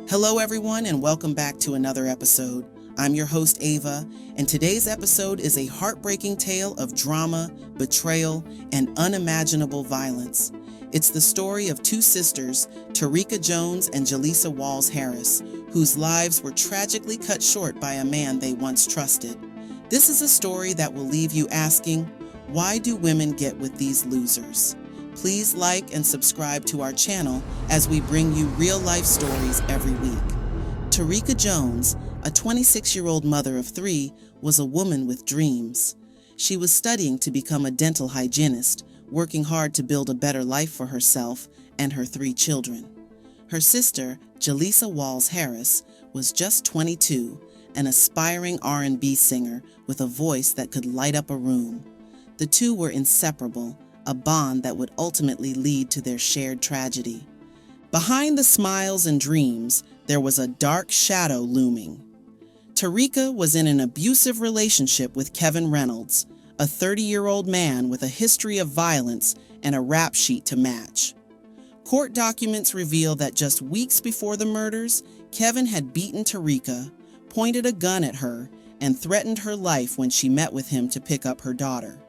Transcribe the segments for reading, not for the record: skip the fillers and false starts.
Hello everyone and welcome back to another episode. I'm your host Ava, and today's episode is a heartbreaking tale of drama, betrayal, and unimaginable violence. It's the story of two sisters, Tareeka Jones and Jalisa Walls-Harris, whose lives were tragically cut short by a man they once trusted. This is a story that will leave you asking, why do women get with these losers? Please like and subscribe to our channel as we bring you real-life stories every week. Tareeka Jones, a 26-year-old mother of three, was a woman with dreams. She was studying to become a dental hygienist, working hard to build a better life for herself and her three children. Her sister, Jalisa Walls-Harris, was just 22, an aspiring R&B singer with a voice that could light up a room. The two were inseparable, a bond that would ultimately lead to their shared tragedy. Behind the smiles and dreams, there was a dark shadow looming. Tareeka was in an abusive relationship with Kevin Reynolds, a 30-year-old man with a history of violence and a rap sheet to match. Court documents reveal that just weeks before the murders, Kevin had beaten Tareeka, pointed a gun at her, and threatened her life when she met with him to pick up her daughter.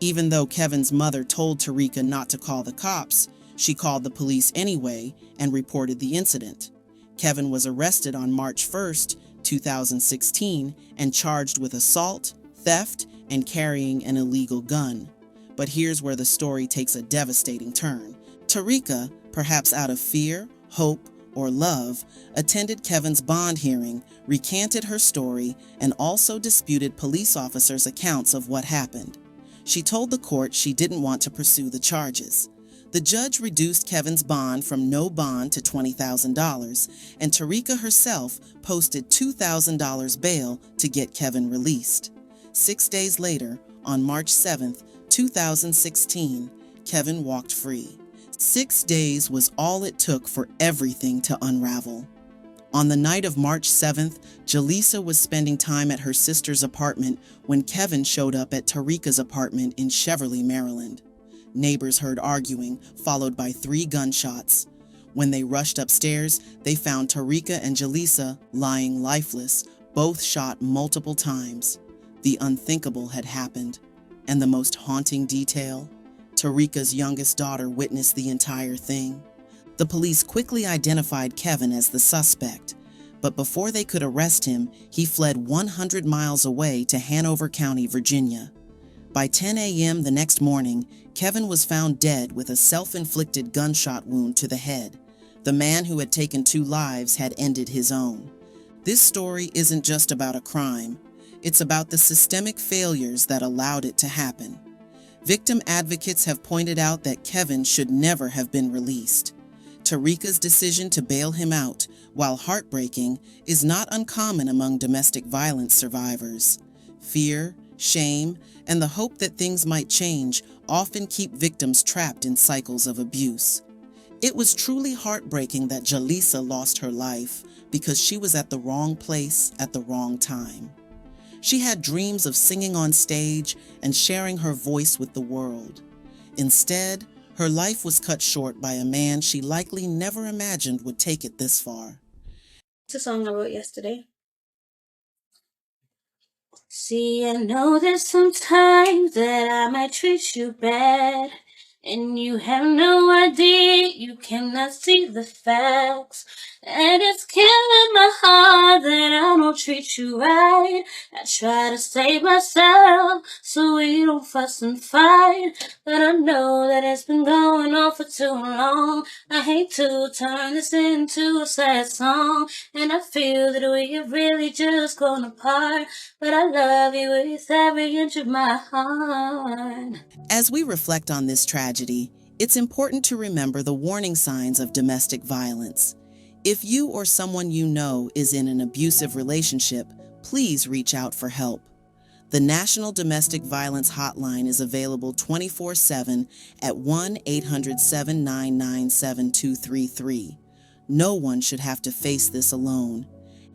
Even though Kevin's mother told Tareeka not to call the cops, she called the police anyway and reported the incident. Kevin was arrested on March 1st, 2016, and charged with assault, theft, and carrying an illegal gun. But here's where the story takes a devastating turn. Tareeka, perhaps out of fear, hope, or love, attended Kevin's bond hearing, recanted her story, and also disputed police officers' accounts of what happened. She told the court she didn't want to pursue the charges. The judge reduced Kevin's bond from no bond to $20,000, and Tareeka herself posted $2,000 bail to get Kevin released. 6 days later, on March 7th, 2016, Kevin walked free. 6 days was all it took for everything to unravel. On the night of March 7th, Jalisa was spending time at her sister's apartment when Kevin showed up at Tareeka's apartment in Cheverly, Maryland. Neighbors heard arguing, followed by 3 gunshots. When they rushed upstairs, they found Tareeka and Jalisa lying lifeless, both shot multiple times. The unthinkable had happened. And the most haunting detail? Tareeka's youngest daughter witnessed the entire thing. The police quickly identified Kevin as the suspect, but before they could arrest him, he fled 100 miles away to Hanover County, Virginia. By 10 a.m. the next morning, Kevin was found dead with a self-inflicted gunshot wound to the head. The man who had taken 2 lives had ended his own. This story isn't just about a crime. It's about the systemic failures that allowed it to happen. Victim advocates have pointed out that Kevin should never have been released. Tareeka's decision to bail him out, while heartbreaking, is not uncommon among domestic violence survivors. Fear, shame, and the hope that things might change often keep victims trapped in cycles of abuse. It was truly heartbreaking that Jalisa lost her life because she was at the wrong place at the wrong time. She had dreams of singing on stage and sharing her voice with the world. Instead, her life was cut short by a man she likely never imagined would take it this far. It's a song I wrote yesterday. See, I know there's sometimes that I might treat you bad, and you have no idea, you cannot see the facts. And it's killing my heart that I don't treat you right. I try to save myself so we don't fuss and fight, but I know that it's been going on for too long. I hate to turn this into a sad song, and I feel that we have really just grown apart, but I love you with every inch of my heart. As we reflect on this tragedy, it's important to remember the warning signs of domestic violence. If you or someone you know is in an abusive relationship, please reach out for help. The National Domestic Violence Hotline is available 24/7 at 1-800-799-7233. No one should have to face this alone.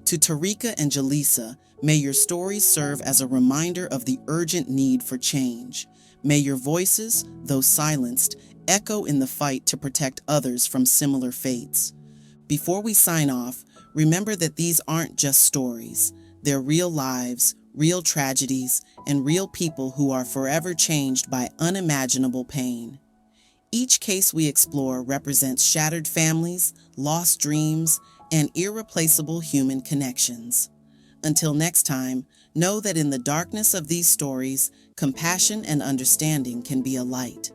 To Tareeka and Jalisa, may your stories serve as a reminder of the urgent need for change. May your voices, though silenced, echo in the fight to protect others from similar fates. Before we sign off, remember that these aren't just stories. They're real lives, real tragedies, and real people who are forever changed by unimaginable pain. Each case we explore represents shattered families, lost dreams, and irreplaceable human connections. Until next time, know that in the darkness of these stories, compassion and understanding can be a light.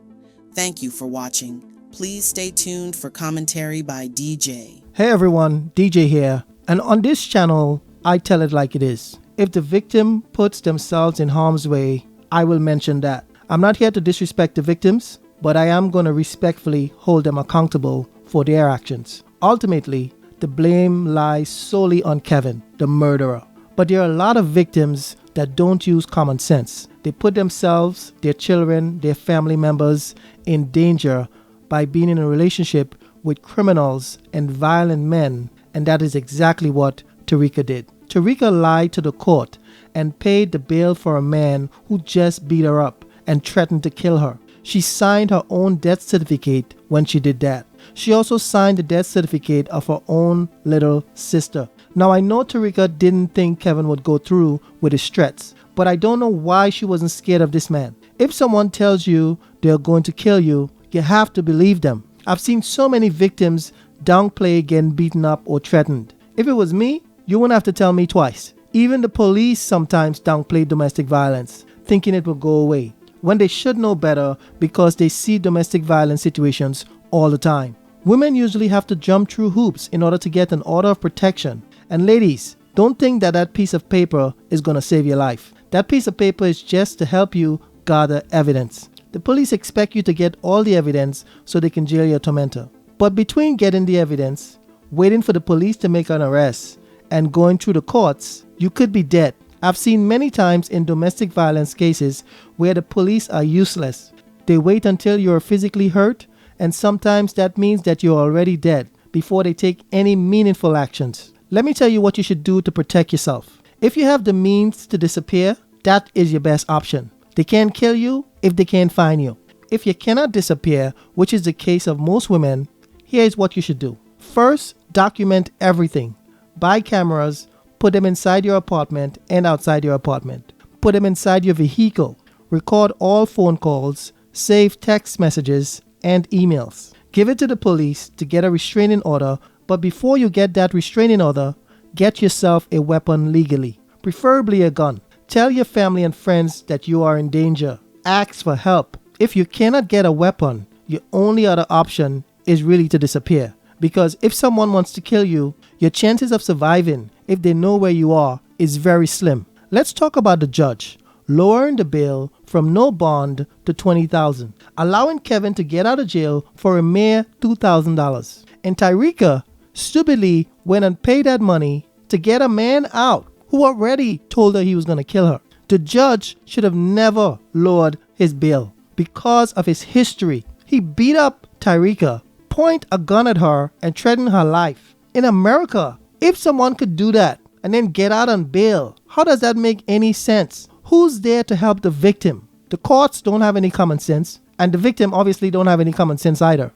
Thank you for watching. Please stay tuned for commentary by DJ. Hey everyone, DJ here, and on this channel, I tell it like it is. If the victim puts themselves in harm's way, I will mention that. I'm not here to disrespect the victims, but I am going to respectfully hold them accountable for their actions. Ultimately, the blame lies solely on Kevin, the murderer. But there are a lot of victims that don't use common sense. They put themselves, their children, their family members in danger by being in a relationship with criminals and violent men, and that is exactly what Tareeka did. Tareeka lied to the court and paid the bail for a man who just beat her up and threatened to kill her. She signed her own death certificate when she did that. She also signed the death certificate of her own little sister. Now I know Tareeka didn't think Kevin would go through with his threats, but I don't know why she wasn't scared of this man. If someone tells you they're going to kill you, you have to believe them. I've seen so many victims downplay getting beaten up or threatened. If it was me, you wouldn't have to tell me twice. Even the police sometimes downplay domestic violence, thinking it will go away, when they should know better because they see domestic violence situations all the time. Women usually have to jump through hoops in order to get an order of protection. And ladies, don't think that that piece of paper is going to save your life. That piece of paper is just to help you gather evidence. The police expect you to get all the evidence so they can jail your tormentor. But between getting the evidence, waiting for the police to make an arrest, and going through the courts, you could be dead. I've seen many times in domestic violence cases where the police are useless. They wait until you're physically hurt, and sometimes that means that you're already dead before they take any meaningful actions. Let me tell you what you should do to protect yourself. If you have the means to disappear, that is your best option. They can't kill you if they can't find you. If you cannot disappear, which is the case of most women, here is what you should do. First, document everything. Buy cameras, put them inside your apartment and outside your apartment. Put them inside your vehicle. Record all phone calls, save text messages and emails. Give it to the police to get a restraining order, but before you get that restraining order, get yourself a weapon legally, preferably a gun. Tell your family and friends that you are in danger. Ask for help. If you cannot get a weapon, your only other option is really to disappear. Because if someone wants to kill you, your chances of surviving, if they know where you are, is very slim. Let's talk about the judge lowering the bail from no bond to $20,000, allowing Kevin to get out of jail for a mere $2,000. And Tareeka stupidly went and paid that money to get a man out who already told her he was going to kill her. The judge should have never lowered his bail because of his history. He beat up Tareeka, point a gun at her, and threaten her life. In America, if someone could do that and then get out on bail, how does that make any sense? Who's there to help the victim? The courts don't have any common sense, and the victim obviously don't have any common sense either.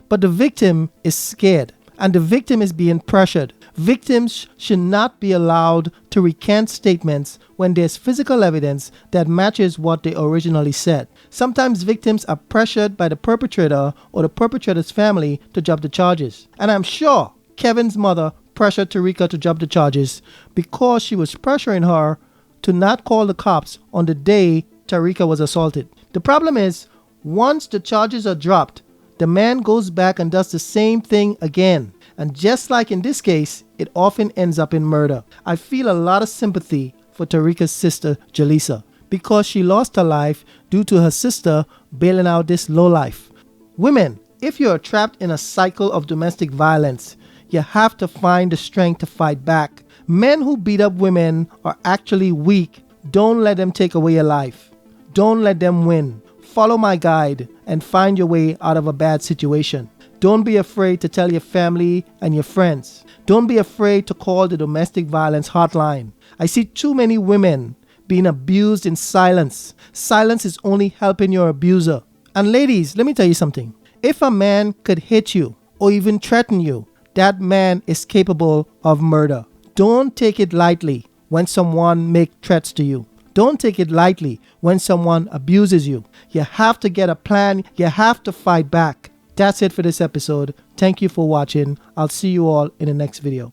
But the victim is scared, and the victim is being pressured. Victims should not be allowed to recant statements when there's physical evidence that matches what they originally said. Sometimes victims are pressured by the perpetrator or the perpetrator's family to drop the charges. And I'm sure Kevin's mother pressured Tareeka to drop the charges because she was pressuring her to not call the cops on the day Tareeka was assaulted. The problem is, once the charges are dropped, the man goes back and does the same thing again. And just like in this case, it often ends up in murder. I feel a lot of sympathy for Tareeka's sister, Jalisa, because she lost her life due to her sister bailing out this lowlife. Women, if you are trapped in a cycle of domestic violence, you have to find the strength to fight back. Men who beat up women are actually weak. Don't let them take away your life. Don't let them win. Follow my guide and find your way out of a bad situation. Don't be afraid to tell your family and your friends. Don't be afraid to call the domestic violence hotline. I see too many women being abused in silence. Silence is only helping your abuser. And ladies, let me tell you something. If a man could hit you or even threaten you, that man is capable of murder. Don't take it lightly when someone makes threats to you. Don't take it lightly when someone abuses you. You have to get a plan. You have to fight back. That's it for this episode. Thank you for watching. I'll see you all in the next video.